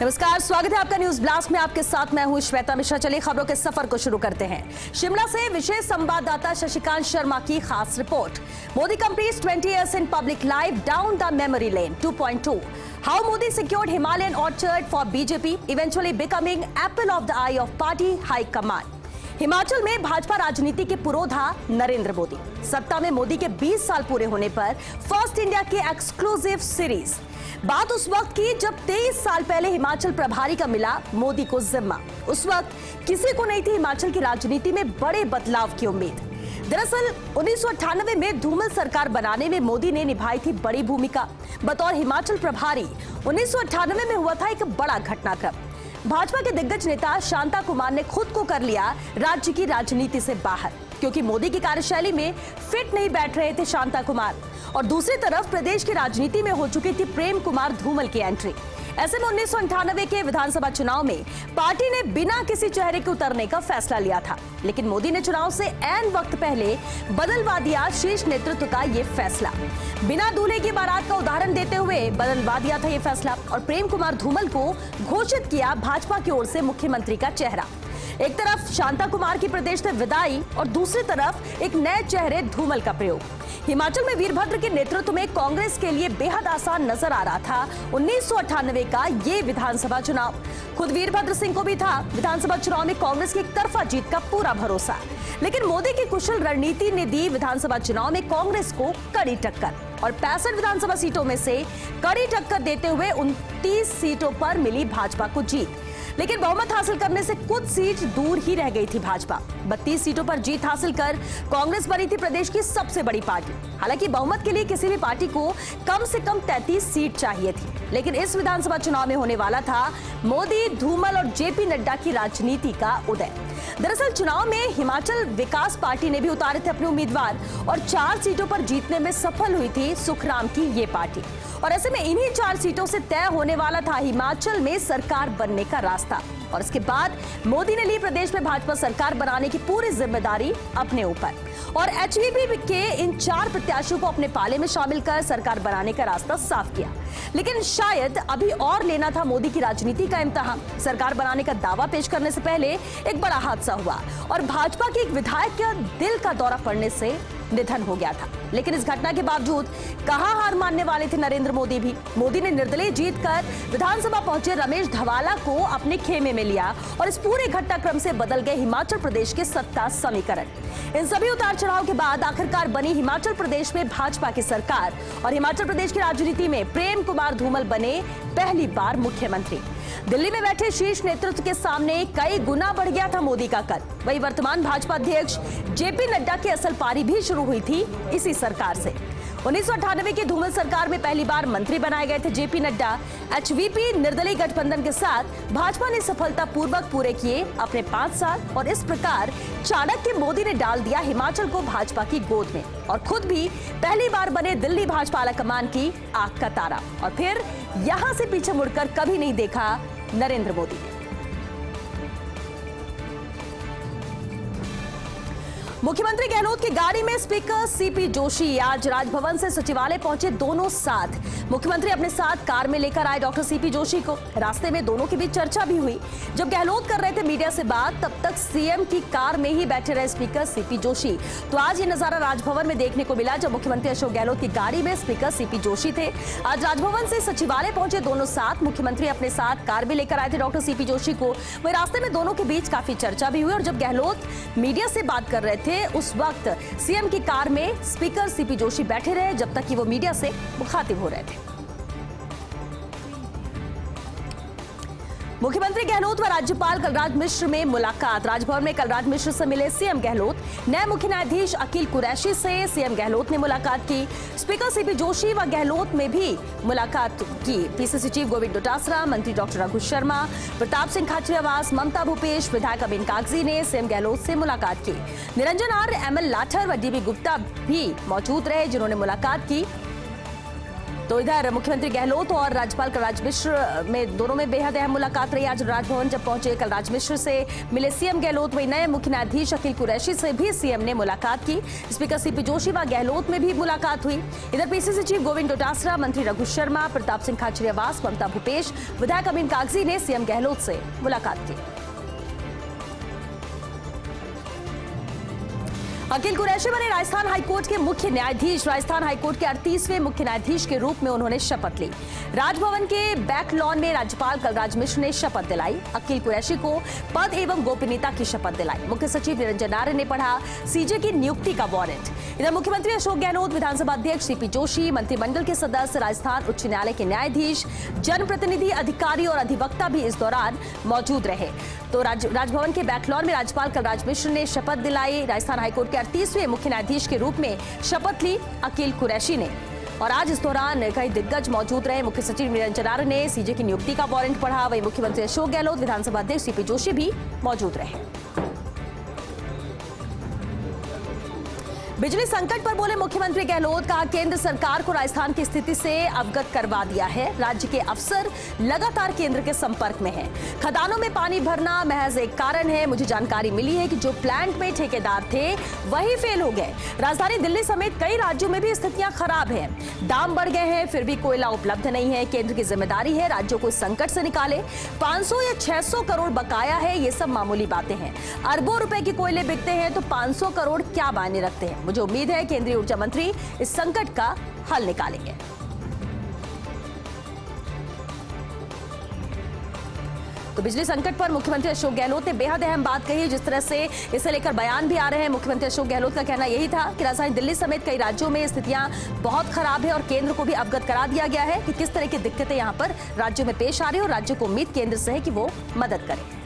नमस्कार, स्वागत है आपका न्यूज ब्लास्ट में। आपके साथ मैं हूं श्वेता मिश्रा। चलिए खबरों के सफर को शुरू करते हैं। शिमला से विशेष संवाददाता शशिकांत शर्मा की खास report. Modi completes 20 years in public life down the memory lane 2.2. How Modi secured Himalayan orchard for BJP, eventually becoming apple of the eye of party high command. Himachal में भाजपा राजनीति के पुरोधा नरेंद्र मोदी। सत्ता में मोदी के 20 साल पूरे होने पर फर्स्ट इंडिया की एक्सक्लूसिव सीरीज। बात उस वक्त की जब 23 साल पहले हिमाचल प्रभारी का मिला मोदी को जिम्मा। उस वक्त किसी को नहीं थी हिमाचल की राजनीति में बड़े बदलाव की उम्मीद। दरअसल 1998 में धूमल सरकार बनाने में मोदी ने निभाई थी बड़ी भूमिका। बतौर हिमाचल प्रभारी 1998 में हुआ था एक बड़ा घटनाक्रम। भाजपा के दिग्गज नेता शांता कुमार ने खुद को कर लिया राज्य की राजनीति से बाहर, क्योंकि मोदी की कार्यशैली में फिट नहीं बैठ रहे थे शांता कुमार। और दूसरी तरफ प्रदेश की राजनीति में हो चुकी थी प्रेम कुमार धूमल की एंट्री। ऐसे में 1998 के विधानसभा चुनाव में पार्टी ने बिना किसी चेहरे के उतरने का फैसला लिया था, लेकिन मोदी ने चुनाव से ऐन वक्त पहले बदलवा दिया शीर्ष नेतृत्व का ये फैसला। बिना दूल्हे की बारात का उदाहरण देते हुए बदलवा दिया था ये फैसला और प्रेम कुमार धूमल को घोषित किया भाजपा की ओर से मुख्यमंत्री का चेहरा। एक तरफ शांता कुमार की प्रदेश से विदाई और दूसरी तरफ एक नए चेहरे धूमल का प्रयोग। हिमाचल में वीरभद्र के नेतृत्व में कांग्रेस के लिए बेहद आसान नजर आ रहा था 1998 का ये विधानसभा चुनाव। खुद वीरभद्र सिंह को भी था विधानसभा चुनाव में कांग्रेस की एकतरफा जीत का पूरा भरोसा, लेकिन मोदी की कुशल रणनीति ने दी विधानसभा चुनाव में कांग्रेस को कड़ी टक्कर और 65 विधानसभा सीटों में से कड़ी टक्कर देते हुए 29 सीटों पर मिली भाजपा को जीत। लेकिन बहुमत हासिल करने से कुछ सीट दूर ही रह गई थी भाजपा। 32 सीटों पर जीत हासिल कर कांग्रेस बनी थी प्रदेश की सबसे बड़ी पार्टी। हालांकि बहुमत के लिए किसी भी पार्टी को कम से कम 33 सीट चाहिए थी, लेकिन इस विधानसभा चुनाव में होने वाला था मोदी, धूमल और जेपी नड्डा की राजनीति का उदय। दरअसल चुनाव में हिमाचल विकास पार्टी ने भी उतारे थे अपने उम्मीदवार और 4 सीटों पर जीतने में सफल हुई थी सुखराम की ये पार्टी। और ऐसे में इन्हीं 4 सीटों से तय होने वाला था हिमाचल में सरकार बनने का रास्ता। और इसके बाद मोदी ने ली प्रदेश में भाजपा सरकार बनाने की पूरी जिम्मेदारी अपने ऊपर और एचवीपी के इन 4 प्रत्याशियों को अपने पाले में शामिल कर सरकार बनाने का रास्ता साफ किया। लेकिन शायद अभी और लेना था मोदी की राजनीति का इम्तिहान। सरकार बनाने का दावा पेश करने से पहले एक बड़ा हादसा हुआ और भाजपा के एक विधायक का दिल का दौरा पड़ने से निधन हो गया था। लेकिन इस घटना के बावजूद कहां हार मानने वाले थे नरेंद्र मोदी भी। मोदी ने निर्दलीय जीतकर विधानसभा पहुंचे रमेश धवाला को अपने खेमे में लिया और इस पूरे घटनाक्रम से बदल गए हिमाचल प्रदेश के सत्ता समीकरण। इन सभी उतार चढ़ाव के बाद आखिरकार बनी हिमाचल प्रदेश में भाजपा की सरकार और हिमाचल प्रदेश की राजनीति में प्रेम कुमार धूमल बने पहली बार मुख्यमंत्री। दिल्ली में बैठे शीर्ष नेतृत्व के सामने कई गुना बढ़ गया था मोदी का कद। वही वर्तमान भाजपा अध्यक्ष जेपी नड्डा की असल पारी भी शुरू हुई थी इसी सरकार से। 1998 की धूमल सरकार में पहली बार मंत्री बनाए गए थे जेपी नड्डा। एचवीपी निर्दलीय गठबंधन के साथ भाजपा ने सफलतापूर्वक पूरे किए अपने 5 साल और इस प्रकार चाणक्य मोदी ने डाल दिया हिमाचल को भाजपा की गोद में और खुद भी पहली बार बने दिल्ली भाजपा आलाकमान की आंख का तारा। और फिर यहां से पीछे मुड़कर कभी नहीं देखा नरेंद्र मोदी ने। मुख्यमंत्री गहलोत की गाड़ी में स्पीकर सीपी जोशी आज राजभवन से सचिवालय पहुंचे दोनों साथ। मुख्यमंत्री अपने साथ कार में लेकर आए डॉक्टर सीपी जोशी को। रास्ते में दोनों के बीच चर्चा भी हुई। जब गहलोत कर रहे थे मीडिया से बात, तब तक सीएम की कार में ही बैठे रहे स्पीकर सीपी जोशी। तो आज ये नजारा राजभवन में देखने को मिला जब मुख्यमंत्री अशोक गहलोत की गाड़ी में स्पीकर सीपी जोशी थे। आज राजभवन से सचिवालय पहुंचे दोनों साथ। मुख्यमंत्री अपने साथ कार भी लेकर आए थे डॉक्टर सीपी जोशी को। वही रास्ते में दोनों के बीच काफी चर्चा भी हुई और जब गहलोत मीडिया से बात कर रहे थे उस वक्त सीएम की कार में स्पीकर सीपी जोशी बैठे रहे जब तक कि वो मीडिया से मुखातिब हो रहे थे। मुख्यमंत्री गहलोत व राज्यपाल कलराज मिश्र में मुलाकात। राजभवन में कलराज मिश्र से मिले सीएम गहलोत। नए मुख्य न्यायाधीश अकील कुरैशी से सीएम गहलोत ने मुलाकात की। स्पीकर सीपी जोशी व गहलोत में भी मुलाकात की। पीसीसी चीफ गोविंद डोटासरा, मंत्री डॉक्टर रघु शर्मा, प्रताप सिंह खाचरियावास, ममता भूपेश, विधायक अमीन कागजी ने सीएम गहलोत से मुलाकात की। निरंजन आर्य, एमएल लाठर व डीबी गुप्ता भी मौजूद रहे जिन्होंने मुलाकात की। तो इधर मुख्यमंत्री गहलोत और राज्यपाल कलराज मिश्र में दोनों में बेहद अहम मुलाकात रही। आज राजभवन जब पहुंचे कलराज मिश्र से मिले सीएम गहलोत, वही नए मुख्य न्यायाधीश अकील कुरैशी से भी सीएम ने मुलाकात की। स्पीकर सीपी जोशी व गहलोत में भी मुलाकात हुई। इधर पीसीसी चीफ गोविंद डोटासरा, मंत्री रघु शर्मा, प्रताप सिंह खाचरियावास, ममता भूपेश, विधायक अमीन कागजी ने सीएम गहलोत से मुलाकात की। अकील कुरैशी बने राजस्थान हाईकोर्ट के मुख्य न्यायाधीश। राजस्थान हाईकोर्ट के 38वें मुख्य न्यायाधीश के रूप में उन्होंने शपथ ली। राजभवन के बैक लॉन में राज्यपाल कलराज मिश्र ने शपथ दिलाई। अकील कुरैशी को पद एवं गोपनीयता की शपथ दिलाई। मुख्य सचिव निरंजन आर्य ने पढ़ा सीजे की नियुक्ति का वारंट। इधर मुख्यमंत्री अशोक गहलोत, विधानसभा अध्यक्ष सीपी जोशी, मंत्रिमंडल के सदस्य, राजस्थान उच्च न्यायालय के न्यायाधीश, जनप्रतिनिधि, अधिकारी और अधिवक्ता भी इस दौरान मौजूद रहे। तो राजभवन के बैकलॉन में राज्यपाल कलराज मिश्र ने शपथ दिलाई। राजस्थान हाईकोर्ट के 38वें मुख्य न्यायाधीश के रूप में शपथ ली अकील कुरैशी ने। और आज इस दौरान कई दिग्गज मौजूद रहे। मुख्य सचिव निरंजन आर्य ने सीजे की नियुक्ति का वारंट पढ़ा। वहीं मुख्यमंत्री अशोक गहलोत, विधानसभा अध्यक्ष सीपी जोशी भी मौजूद रहे। बिजली संकट पर बोले मुख्यमंत्री गहलोत, कहा केंद्र सरकार को राजस्थान की स्थिति से अवगत करवा दिया है। राज्य के अफसर लगातार केंद्र के संपर्क में हैं। खदानों में पानी भरना महज एक कारण है। मुझे जानकारी मिली है कि जो प्लांट में ठेकेदार थे वही फेल हो गए। राजधानी दिल्ली समेत कई राज्यों में भी स्थितियां खराब हैं। दाम बढ़ गए हैं, फिर भी कोयला उपलब्ध नहीं है। केंद्र की जिम्मेदारी है राज्यों को इस संकट से निकाले। 500 या 600 करोड़ बकाया है, ये सब मामूली बातें हैं। अरबों रुपए के कोयले बिकते हैं तो 500 करोड़ क्या मायने रखते हैं। मुझे उम्मीद है केंद्रीय ऊर्जा मंत्री इस संकट का हल निकालेंगे। तो बिजली संकट पर मुख्यमंत्री अशोक गहलोत ने बेहद अहम बात कही। जिस तरह से इसे लेकर बयान भी आ रहे हैं, मुख्यमंत्री अशोक गहलोत का कहना यही था कि राजधानी दिल्ली समेत कई राज्यों में स्थितियां बहुत खराब है और केंद्र को भी अवगत करा दिया गया है कि किस तरह की दिक्कतें यहां पर राज्यों में पेश आ रही है और राज्यों को उम्मीद केंद्र से है कि वो मदद करे।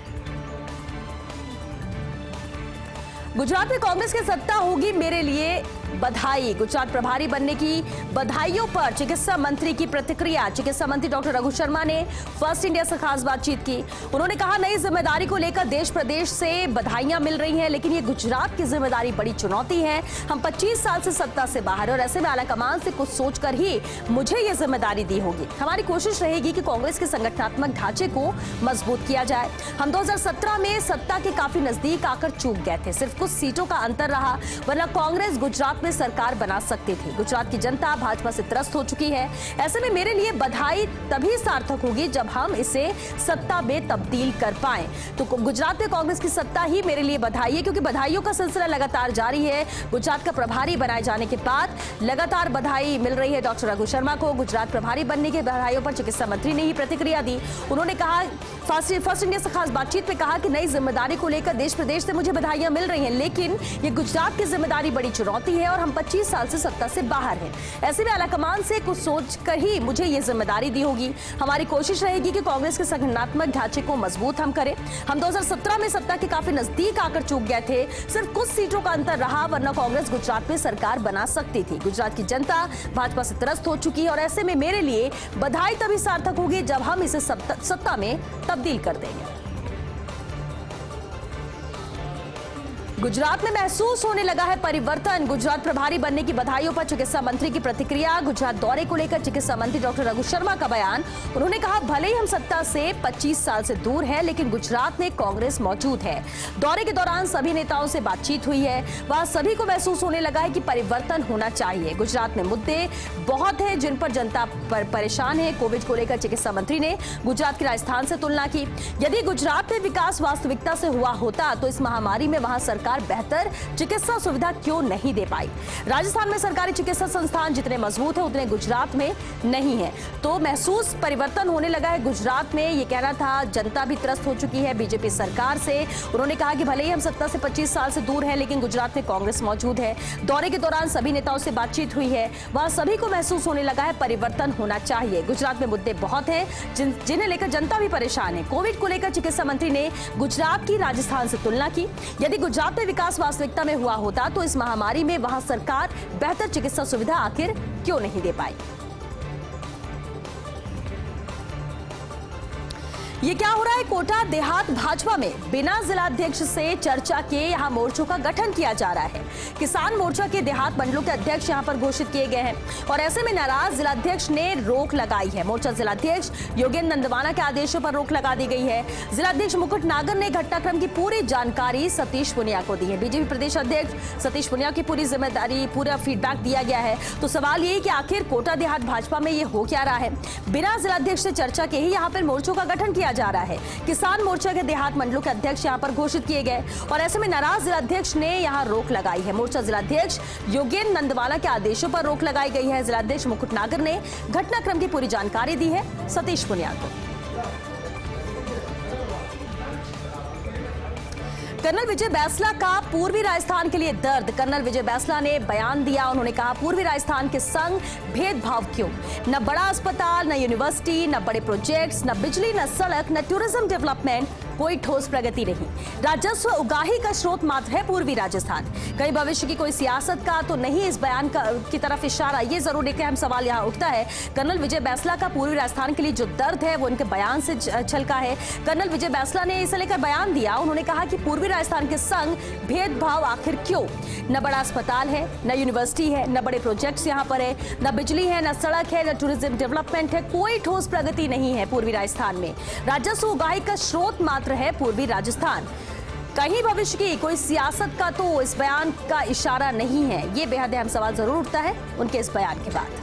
गुजरात में कांग्रेस की सत्ता होगी, मेरे लिए बधाई। गुजरात प्रभारी बनने की बधाइयों पर चिकित्सा मंत्री की प्रतिक्रिया। चिकित्सा मंत्री डॉक्टर रघु शर्मा ने फर्स्ट इंडिया से खास बातचीत की। उन्होंने कहा नई जिम्मेदारी को लेकर देश प्रदेश से बधाइयां मिल रही हैं, लेकिन ये गुजरात की जिम्मेदारी बड़ी चुनौती है। हम 25 साल से सत्ता से बाहर और ऐसे में आलाकमान से कुछ सोचकर ही मुझे ये जिम्मेदारी दी होगी। हमारी कोशिश रहेगी कि कांग्रेस के संगठनात्मक ढांचे को मजबूत किया जाए। हम 2017 में सत्ता के काफी नजदीक आकर चूक गए थे, सिर्फ कुछ सीटों का अंतर रहा, वरना कांग्रेस गुजरात में सरकार बना सकती थी। गुजरात की जनता भाजपा से त्रस्त हो चुकी है। ऐसे में मेरे लिए बधाई तभी सार्थक होगी जब हम इसे सत्ता में तब्दील कर पाएं। तो गुजरात में कांग्रेस की सत्ता ही मेरे लिए बधाई है, क्योंकि बधाइयों का सिलसिला लगातार जारी है। गुजरात का प्रभारी बनाए जाने के बाद लगातार बधाई मिल रही है डॉक्टर रघु शर्मा को। गुजरात प्रभारी बनने की बधाइयों पर चिकित्सा मंत्री ने ही प्रतिक्रिया दी। उन्होंने कहा फर्स्ट इंडिया से खास बातचीत में कहा कि नई जिम्मेदारी को लेकर देश प्रदेश से मुझे बधाइयां मिल रही हैं, लेकिन ये गुजरात की जिम्मेदारी बड़ी चुनौती है और हम 25 साल से सत्ता से बाहर हैं। ऐसे में आलाकमान से कुछ सोचकर ही मुझे ये जिम्मेदारी दी होगी। हमारी कोशिश रहेगी कि कांग्रेस के संगठनात्मक ढांचे को मजबूत हम करें। हम 2017 में सत्ता के काफी नजदीक आकर चूक गए थे, सिर्फ कुछ सीटों का अंतर रहा, वरना कांग्रेस गुजरात में सरकार बना सकती थी। गुजरात की जनता भाजपा से त्रस्त हो चुकी है और ऐसे में मेरे लिए बधाई तभी सार्थक होगी जब हम इसे सत्ता में तब्दील कर देंगे। गुजरात में महसूस होने लगा है परिवर्तन। गुजरात प्रभारी बनने की बधाइयों पर चिकित्सा मंत्री की प्रतिक्रिया। गुजरात दौरे को लेकर चिकित्सा मंत्री डॉक्टर रघु शर्मा का बयान। उन्होंने कहा भले ही हम सत्ता से 25 साल से दूर हैं, लेकिन गुजरात में कांग्रेस मौजूद है। दौरे के दौरान सभी नेताओं से बातचीत हुई है। वहां सभी को महसूस होने लगा है कि परिवर्तन होना चाहिए। गुजरात में मुद्दे बहुत है जिन पर जनता परेशान है। कोविड को लेकर चिकित्सा मंत्री ने गुजरात की राजस्थान से तुलना की। यदि गुजरात में विकास वास्तविकता से हुआ होता तो इस महामारी में वहां सरकार बेहतर चिकित्सा सुविधा क्यों नहीं दे पाई। राजस्थान में सरकारी चिकित्सा संस्थान जितने मजबूत है उतने गुजरात में नहीं है। तो महसूस परिवर्तन होने लगा है गुजरात में, ये कहना था। जनता भी त्रस्त हो चुकी है बीजेपी सरकार से। उन्होंने कहा कि भले ही हम सत्ता से 25 साल से दूर हैं, लेकिन गुजरात में कांग्रेस मौजूद है। दौरे के दौरान सभी नेताओं से बातचीत हुई है। वहां सभी को महसूस होने लगा है परिवर्तन होना चाहिए। गुजरात में मुद्दे बहुत हैं जिन्हें लेकर जनता भी परेशान है। कोविड को लेकर चिकित्सा मंत्री ने गुजरात की राजस्थान से तुलना की। यदि गुजरात में विकास वास्तविकता में हुआ होता तो इस महामारी में वहां सरकार बेहतर चिकित्सा सुविधा आखिर क्यों नहीं दे पाई। ये क्या हो रहा है कोटा देहात भाजपा में? बिना जिलाध्यक्ष से चर्चा के यहां मोर्चों का गठन किया जा रहा है। किसान मोर्चा के देहात मंडलों के अध्यक्ष यहां पर घोषित किए गए हैं और ऐसे में नाराज जिलाध्यक्ष ने रोक लगाई है। मोर्चा जिलाध्यक्ष योगेंद्र नंदवाना के आदेशों पर रोक लगा दी गई है। जिलाध्यक्ष मुकुट नागर ने घटनाक्रम की पूरी जानकारी सतीश पुनिया को दी है। बीजेपी प्रदेश अध्यक्ष सतीश पुनिया की पूरी जिम्मेदारी, पूरा फीडबैक दिया गया है। तो सवाल ये कि आखिर कोटा देहात भाजपा में ये हो क्या रहा है? बिना जिलाध्यक्ष से चर्चा के ही यहाँ पर मोर्चों का गठन किया जा रहा है। किसान मोर्चा के देहात मंडलों के अध्यक्ष यहां पर घोषित किए गए और ऐसे में नाराज जिलाध्यक्ष ने यहां रोक लगाई है। मोर्चा जिलाध्यक्ष योगेंद्र नंदवाला के आदेशों पर रोक लगाई गई है। जिलाध्यक्ष मुकुट नागर ने घटनाक्रम की पूरी जानकारी दी है सतीश पुनिया को। कर्नल विजय बैंसला का पूर्वी राजस्थान के लिए दर्द। कर्नल विजय बैंसला ने बयान दिया। उन्होंने कहा पूर्वी राजस्थान के संग भेदभाव क्यों? न बड़ा अस्पताल, न यूनिवर्सिटी, न बड़े प्रोजेक्ट्स, न बिजली, न सड़क, न टूरिज्म डेवलपमेंट, कोई ठोस प्रगति नहीं। राजस्व उगाही का स्रोत मात्र है पूर्वी राजस्थान। कहीं भविष्य की कोई सियासत का तो नहीं इस बयान की तरफ इशारा? ये जरूर एक अहम सवाल यहाँ उठता है। कर्नल विजय बैंसला का पूर्वी राजस्थान के लिए जो दर्द है वो उनके बयान से छलका है। कर्नल विजय बैंसला ने इसे लेकर बयान दिया। उन्होंने कहा कि पूर्वी राजस्थान के संग भेदभाव आखिर क्यों? न बड़ा अस्पताल है, न यूनिवर्सिटी है, न बड़े प्रोजेक्ट्स यहाँ पर है, न बिजली है, न सड़क है, न टूरिज्म डेवलपमेंट है, कोई ठोस प्रगति नहीं है पूर्वी राजस्थान में। राजस्व उगाही का स्रोत मात्र है पूर्वी राजस्थान। कहीं भविष्य की कोई सियासत का तो इस बयान का इशारा नहीं है। ये बेहद अहम सवाल जरूर उठता है उनके इस बयान के बाद।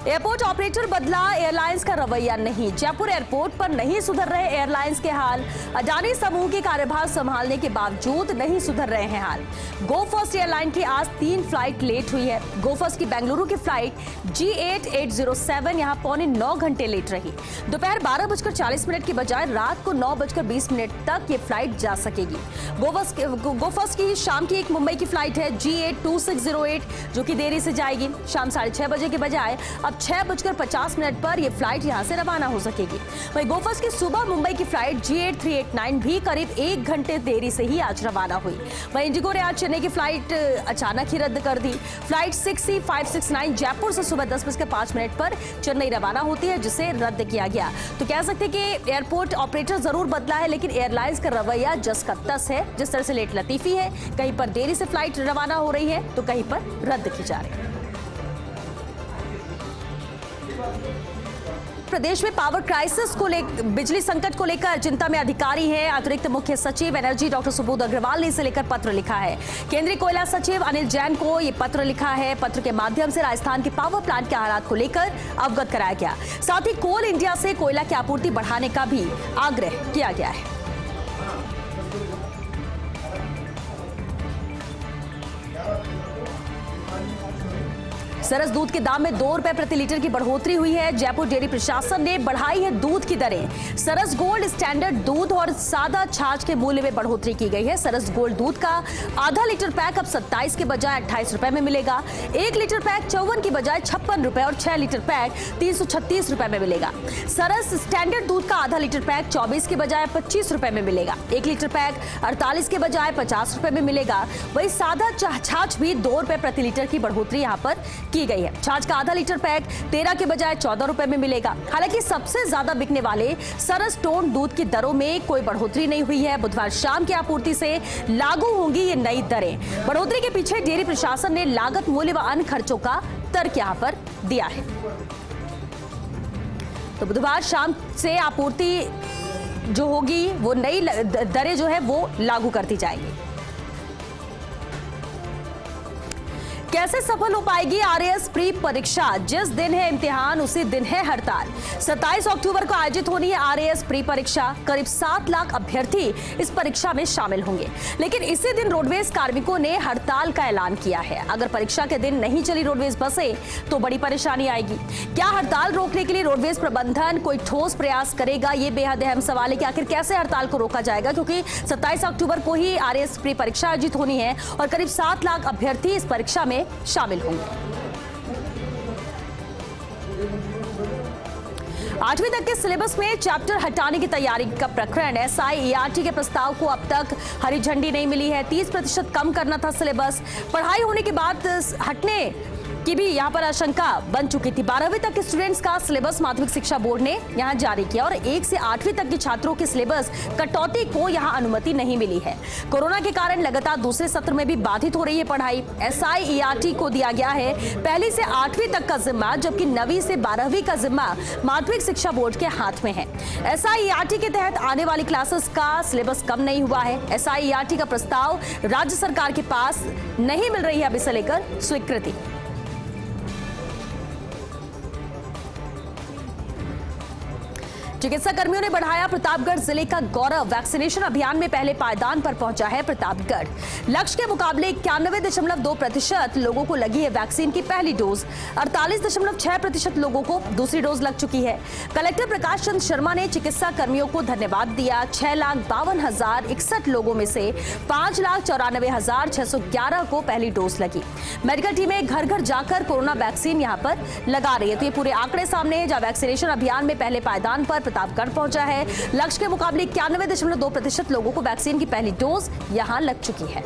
एयरपोर्ट ऑपरेटर बदला, एयरलाइंस का रवैया नहीं। जयपुर एयरपोर्ट पर नहीं सुधर रहे एयरलाइंस के हाल। अडानी समूह के कार्यभार संभालने के बावजूद नहीं सुधर रहे हैं हाल। गो फर्स्ट एयरलाइन की आज 3 फ्लाइट लेट हुई है। गो फर्स्ट की बेंगलुरु की फ्लाइट G8807 यहां 8.25 घंटे लेट रही। दोपहर 12:40 की बजाय रात को 9:20 तक ये फ्लाइट जा सकेगी। गो फर्स्ट की शाम की एक मुंबई की फ्लाइट है G82608 जो कि देरी से जाएगी। शाम 6:30 बजे के बजाय 6:50 पर यह फ्लाइट यहां से रवाना हो सकेगी। वहीं गो फर्स्ट की सुबह मुंबई की फ्लाइट G8389 भी करीब 1 घंटे देरी से ही आज रवाना हुई। वहीं इंडिगो ने आज चेन्नई की फ्लाइट अचानक ही रद्द कर दी। फ्लाइट 6C569 जयपुर से सुबह 10:05 पर चेन्नई रवाना होती है, जिसे रद्द किया गया। तो कह सकते हैं कि एयरपोर्ट ऑपरेटर जरूर बदला है, लेकिन एयरलाइंस का रवैया जस का तस है। जिस तरह से लेट लतीफी है, कहीं पर देरी से फ्लाइट रवाना हो रही है तो कहीं पर रद्द की जा रही है। प्रदेश में पावर क्राइसिस को लेकर, बिजली संकट को लेकर चिंता में अधिकारी हैं। अतिरिक्त मुख्य सचिव एनर्जी डॉक्टर सुबोध अग्रवाल ने इसे लेकर पत्र लिखा है। केंद्रीय कोयला सचिव अनिल जैन को यह पत्र लिखा है। पत्र के माध्यम से राजस्थान के पावर प्लांट के हालात को लेकर अवगत कराया गया। साथ ही कोल इंडिया से कोयला की आपूर्ति बढ़ाने का भी आग्रह किया गया है। सरस दूध के दाम में 2 रुपए प्रति लीटर की बढ़ोतरी हुई है। जयपुर डेयरी प्रशासन ने बढ़ाई है दूध की दरें। सरस गोल्ड स्टैंडर्ड दूध और सादा छाछ के मूल्य में बढ़ोतरी की गई है। सरस गोल्ड दूध का आधा लीटर पैक अब 27 के बजाय 28 रुपए में मिलेगा। 1 लीटर पैक 54 की बजाय 56 रुपए और 6 लीटर पैक 336 रुपए में मिलेगा। सरस स्टैंडर्ड दूध का आधा लीटर पैक 24 के बजाय 25 रुपए में मिलेगा। 1 लीटर पैक 48 के बजाय 50 रुपए में मिलेगा। वही सादा छाछ भी 2 रुपए प्रति लीटर की बढ़ोतरी यहाँ पर की गई है। छाछ का आधा लीटर पैक 13 के बजाय 14 रुपए में मिलेगा। हालांकि सबसे ज्यादा बिकने वाले सरस टोन दूध की दरों में कोई बढ़ोतरी नहीं हुई है। बुधवार शाम की आपूर्ति से लागू होंगी ये नई दरें। बढ़ोतरी के पीछे डेयरी प्रशासन ने लागत, मूल्य व अन्य खर्चों का तर्क यहां पर दिया है। तो बुधवार शाम से आपूर्ति जो होगी वो नई दरें जो है वो लागू कर दी जाएंगी। कैसे सफल हो पाएगी आरएएस प्री परीक्षा? जिस दिन है इम्तिहान उसी दिन है हड़ताल। 27 अक्टूबर को आयोजित होनी है आरएएस प्री परीक्षा। करीब 7 लाख अभ्यर्थी इस परीक्षा में शामिल होंगे, लेकिन इसी दिन रोडवेज कार्मिकों ने हड़ताल का ऐलान किया है। अगर परीक्षा के दिन नहीं चली रोडवेज बसें तो बड़ी परेशानी आएगी। क्या हड़ताल रोकने के लिए रोडवेज प्रबंधन कोई ठोस प्रयास करेगा? ये बेहद अहम सवाल है कि आखिर कैसे हड़ताल को रोका जाएगा, क्योंकि 27 अक्टूबर को ही आरएएस प्री परीक्षा आयोजित होनी है और करीब 7 लाख अभ्यर्थी इस परीक्षा में शामिल होंगे। 8वीं तक के सिलेबस में चैप्टर हटाने की तैयारी का प्रकरण है। SIERT के प्रस्ताव को अब तक हरी झंडी नहीं मिली है। 30% कम करना था सिलेबस। पढ़ाई होने के बाद हटने की भी यहाँ पर आशंका बन चुकी थी। 12वीं तक के स्टूडेंट्स का सिलेबस माध्यमिक शिक्षा बोर्ड ने यहाँ जारी किया और 1 से 8वीं तक के छात्रों के सिलेबस कटौती को यहाँ अनुमति नहीं मिली है। कोरोना के कारण लगातार दूसरे सत्र में भी बाधित हो रही है पढ़ाई। SIERT को दिया गया है 1ली से 8वीं तक का जिम्मा, जबकि 9वीं से 12वीं का जिम्मा माध्यमिक शिक्षा बोर्ड के हाथ में है। SIERT के तहत आने वाली क्लासेस का सिलेबस कम नहीं हुआ है। SIERT का प्रस्ताव राज्य सरकार के पास नहीं मिल रही है अब इसे लेकर स्वीकृति। चिकित्सा कर्मियों ने बढ़ाया प्रतापगढ़ जिले का गौरव। वैक्सीनेशन अभियान में पहले पायदान पर पहुंचा है प्रतापगढ़। लक्ष्य के मुकाबले 91.2% लोगों को लगी है वैक्सीन की पहली डोज। 48.6% लोगों को दूसरी डोज लग चुकी है। कलेक्टर प्रकाश चंद शर्मा ने चिकित्सा कर्मियों को धन्यवाद दिया। 6,52,061 लोगों में से 5,94,611 को पहली डोज लगी। मेडिकल टीमें घर घर जाकर कोरोना वैक्सीन यहां पर लगा रही है। तो ये पूरे आंकड़े सामने हैं, जहां वैक्सीनेशन अभियान में पहले पायदान पर प्रतापगढ़ पहुंचा है। लक्ष्य के मुकाबले 91.2% लोगों को वैक्सीन की पहली डोज यहां लग चुकी है।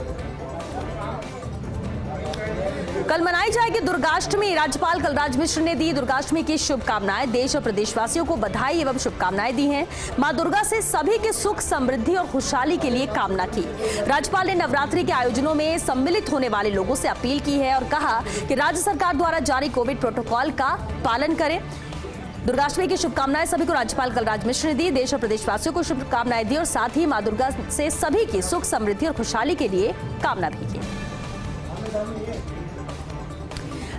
कल मनाई जाएगी दुर्गाष्टमी। राज्यपाल कलराज मिश्र ने दी दुर्गाष्टमी की शुभकामनाएं। देश और प्रदेशवासियों को बधाई एवं शुभकामनाएं दी हैं। मां दुर्गा से सभी के सुख, समृद्धि और खुशहाली के लिए कामना की। राज्यपाल ने नवरात्रि के आयोजनों में सम्मिलित होने वाले लोगों से अपील की है और कहा कि राज्य सरकार द्वारा जारी कोविड प्रोटोकॉल का पालन करें। दुर्गाष्टमी की शुभकामनाएं सभी को राज्यपाल कलराज मिश्र ने दी। देश और प्रदेशवासियों को शुभकामनाएं दी और साथ ही मां दुर्गा से सभी की सुख, समृद्धि और खुशहाली के लिए कामना भी की।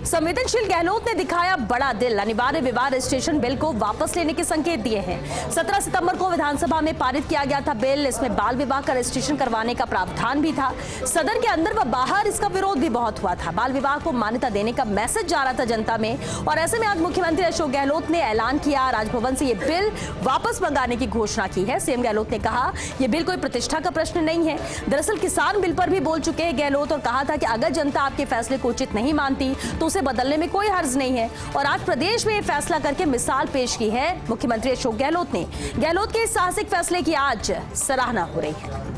संवेदनशील गहलोत ने दिखाया बड़ा दिल। अनिवार्य विवाह रजिस्ट्रेशन बिल को वापस लेने के संकेत दिए हैं। 17 सितंबर को विधानसभा में पारित किया गया था बिल। इसमें बाल विवाह का रजिस्ट्रेशन करवाने का प्रावधान भी था। सदन के अंदर व बाहर इसका विरोध भी बहुत हुआ था। बाल विवाह को मान्यता देने का मैसेज जा रहा था जनता में और ऐसे में आज मुख्यमंत्री अशोक गहलोत ने ऐलान किया, राजभवन से ये बिल वापस मंगाने की घोषणा की है। सीएम गहलोत ने कहा यह बिल कोई प्रतिष्ठा का प्रश्न नहीं है। दरअसल किसान बिल पर भी बोल चुके हैं गहलोत और कहा था कि अगर जनता आपके फैसले को उचित नहीं मानती तो बदलने में कोई हर्ज नहीं है। और आज प्रदेश में फैसला करके मिसाल पेश की है मुख्यमंत्री अशोक गहलोत ने। गहलोत के इस साहसिक फैसले की आज सराहना हो रही है।